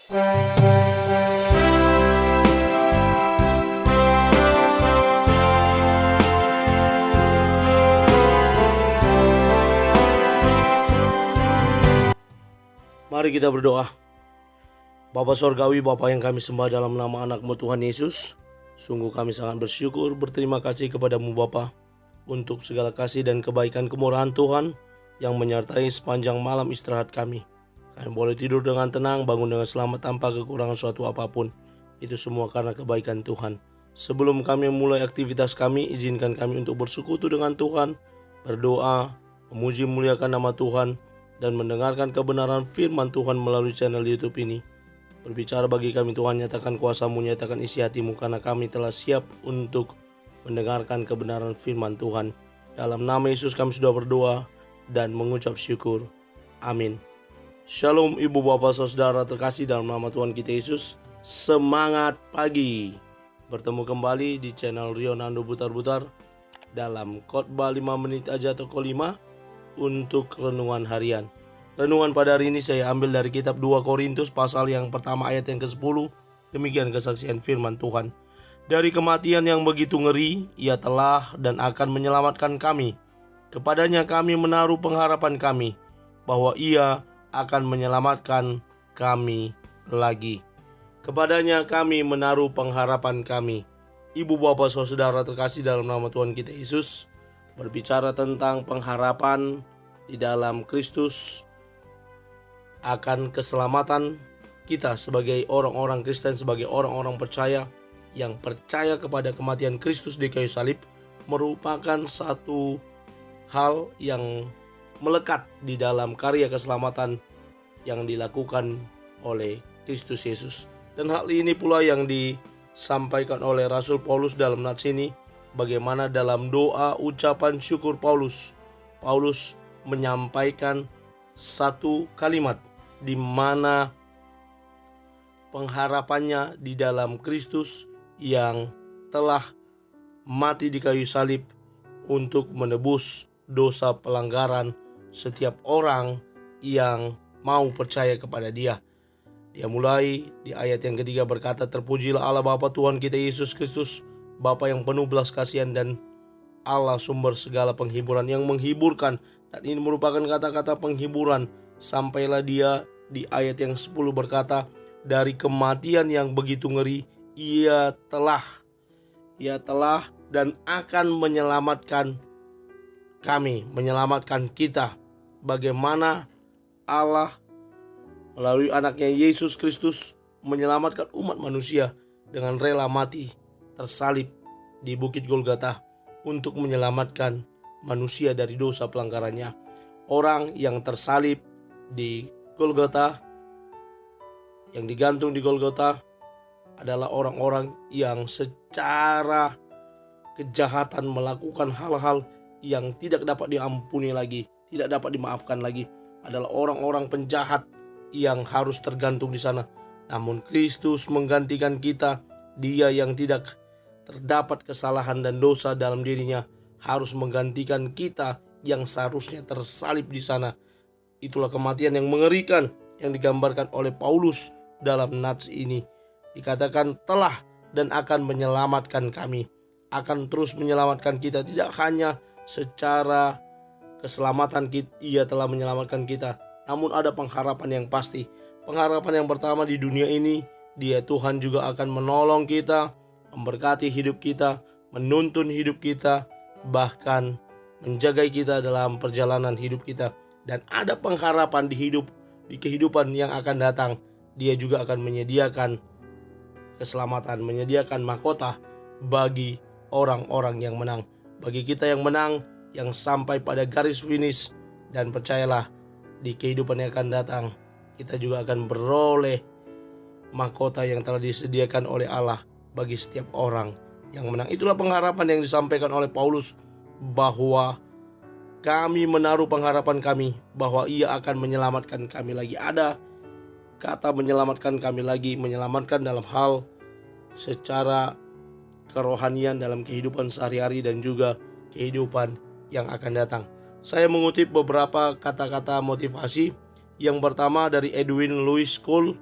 Mari kita berdoa. Bapa Sorgawi, Bapa yang kami sembah dalam nama anak-Mu Tuhan Yesus, sungguh kami sangat bersyukur, berterima kasih kepadamu Bapa untuk segala kasih dan kebaikan kemurahan Tuhan yang menyertai sepanjang malam istirahat kami. Kami boleh tidur dengan tenang, bangun dengan selamat tanpa kekurangan suatu apapun. Itu semua karena kebaikan Tuhan. Sebelum kami memulai aktivitas kami, izinkan kami untuk bersekutu dengan Tuhan, berdoa, memuji memuliakan nama Tuhan, dan mendengarkan kebenaran firman Tuhan melalui channel YouTube ini. Berbicara bagi kami Tuhan, nyatakan kuasa-Mu, nyatakan isi hati-Mu, karena kami telah siap untuk mendengarkan kebenaran firman Tuhan. Dalam nama Yesus kami sudah berdoa dan mengucap syukur. Amin. Shalom ibu bapak saudara terkasih dalam nama Tuhan kita Yesus. Semangat pagi. Bertemu kembali di channel Rionando Butar-Butar dalam khotbah 5 menit aja atau 5 untuk renungan harian. Renungan pada hari ini saya ambil dari kitab 2 Korintus pasal yang pertama ayat yang ke-10. Demikian kesaksian firman Tuhan. Dari kematian yang begitu ngeri, Ia telah dan akan menyelamatkan kami. Kepadanya kami menaruh pengharapan kami, bahwa Ia akan menyelamatkan kami lagi. Kepadanya kami menaruh pengharapan kami. Ibu bapak saudara terkasih dalam nama Tuhan kita Yesus, berbicara tentang pengharapan di dalam Kristus akan keselamatan kita sebagai orang-orang Kristen, sebagai orang-orang percaya yang percaya kepada kematian Kristus di kayu salib, merupakan satu hal yang melekat di dalam karya keselamatan yang dilakukan oleh Kristus Yesus. Dan hal ini pula yang disampaikan oleh Rasul Paulus dalam nats ini. Bagaimana dalam doa ucapan syukur Paulus menyampaikan satu kalimat di mana pengharapannya di dalam Kristus yang telah mati di kayu salib untuk menebus dosa pelanggaran setiap orang yang mau percaya kepada Dia. Dia mulai di ayat yang ketiga berkata, "Terpujilah Allah Bapa Tuhan kita Yesus Kristus, Bapa yang penuh belas kasihan dan Allah sumber segala penghiburan," yang menghiburkan. Dan ini merupakan kata-kata penghiburan. Sampailah dia di ayat yang 10 berkata, "Dari kematian yang begitu ngeri, Ia telah dan akan menyelamatkan kami," menyelamatkan kita. Bagaimana Allah melalui anaknya Yesus Kristus menyelamatkan umat manusia dengan rela mati tersalib di Bukit Golgota untuk menyelamatkan manusia dari dosa pelanggarannya. Orang yang tersalib di Golgota, yang digantung di Golgota, adalah orang-orang yang secara kejahatan melakukan hal-hal yang tidak dapat diampuni lagi, tidak dapat dimaafkan lagi. Adalah orang-orang penjahat yang harus tergantung di sana. Namun Kristus menggantikan kita. Dia yang tidak terdapat kesalahan dan dosa dalam dirinya harus menggantikan kita yang seharusnya tersalib di sana. Itulah kematian yang mengerikan yang digambarkan oleh Paulus dalam nats ini. Dikatakan telah dan akan menyelamatkan kami. Akan terus menyelamatkan kita, tidak hanya secara keselamatan Ia telah menyelamatkan kita, namun ada pengharapan yang pasti. Pengharapan yang pertama, di dunia ini Dia Tuhan juga akan menolong kita, memberkati hidup kita, menuntun hidup kita, bahkan menjaga kita dalam perjalanan hidup kita. Dan ada pengharapan di kehidupan yang akan datang. Dia juga akan menyediakan keselamatan, menyediakan mahkota bagi orang-orang yang menang. Bagi kita yang menang, yang sampai pada garis finish. Dan percayalah, di kehidupan yang akan datang, kita juga akan beroleh mahkota yang telah disediakan oleh Allah bagi setiap orang yang menang. Itulah pengharapan yang disampaikan oleh Paulus, bahwa kami menaruh pengharapan kami bahwa Ia akan menyelamatkan kami lagi. Ada kata menyelamatkan kami lagi, menyelamatkan dalam hal secara kerohanian dalam kehidupan sehari-hari dan juga kehidupan yang akan datang. Saya mengutip beberapa kata-kata motivasi. Yang pertama dari Edwin Louis Cole,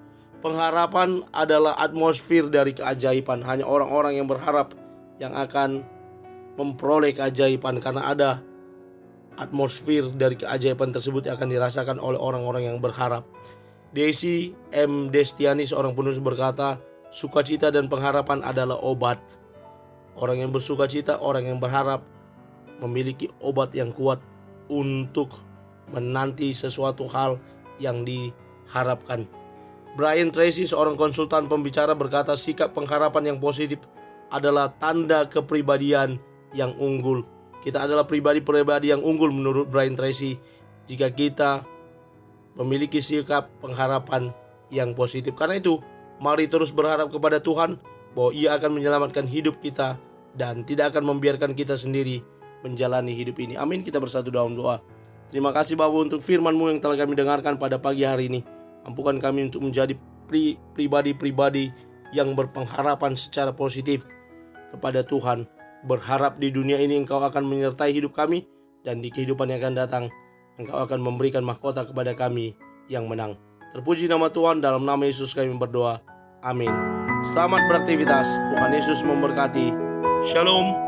Pengharapan adalah atmosfer dari keajaiban. Hanya orang-orang yang berharap yang akan memperoleh keajaiban, karena ada atmosfer dari keajaiban tersebut yang akan dirasakan oleh orang-orang yang berharap. Desi M. Destiani, seorang penulis, berkata, sukacita dan pengharapan adalah obat. Orang yang bersukacita, orang yang berharap, memiliki obat yang kuat untuk menanti sesuatu hal yang diharapkan. Brian Tracy, seorang konsultan pembicara, berkata, sikap pengharapan yang positif adalah tanda kepribadian yang unggul. Kita adalah pribadi-pribadi yang unggul menurut Brian Tracy jika kita memiliki sikap pengharapan yang positif. Karena itu, mari terus berharap kepada Tuhan bahwa Ia akan menyelamatkan hidup kita dan tidak akan membiarkan kita sendiri menjalani hidup ini. Amin. Kita bersatu dalam doa. Terima kasih Bapa untuk firman-Mu yang telah kami dengarkan pada pagi hari ini. Ampunkan kami untuk menjadi pribadi-pribadi yang berpengharapan secara positif kepada Tuhan. Berharap di dunia ini Engkau akan menyertai hidup kami, dan di kehidupan yang akan datang Engkau akan memberikan mahkota kepada kami yang menang. Terpuji nama Tuhan, dalam nama Yesus kami berdoa. Amin. Selamat beraktivitas. Tuhan Yesus memberkati. Shalom.